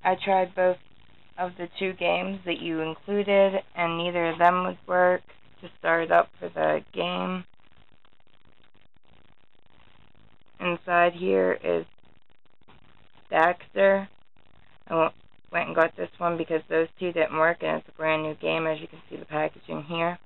I tried both of the two games that you included, and neither of them would work to start up for the game. Inside here is Daxter. I went and got this one because those two didn't work, and it's a brand new game, as you can see the packaging here.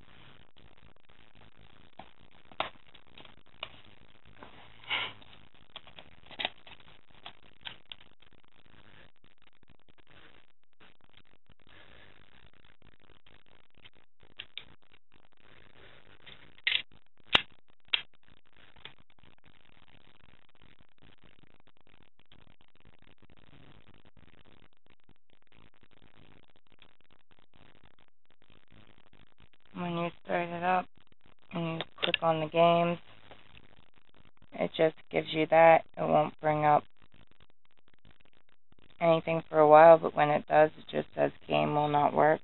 When you start it up and you click on the games, it just gives you that. It won't bring up anything for a while, but when it does, it just says game will not work.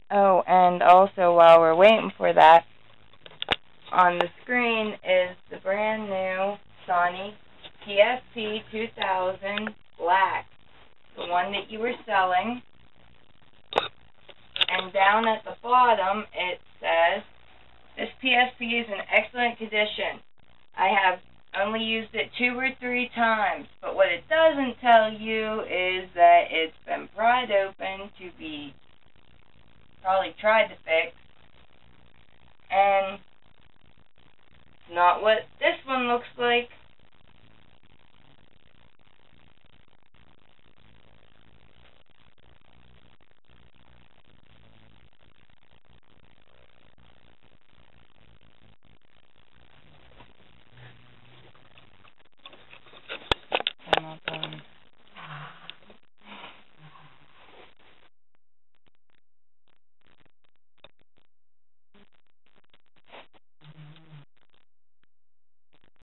Oh, and also while we're waiting for that, on the screen is the brand new Sony PSP 2000 Black, the one that you were selling. And down at the bottom it says, this PSP is in excellent condition. I have only used it 2 or 3 times, but what it doesn't tell you is that it's been pried open to be probably tried to fix, and not what this one looks like.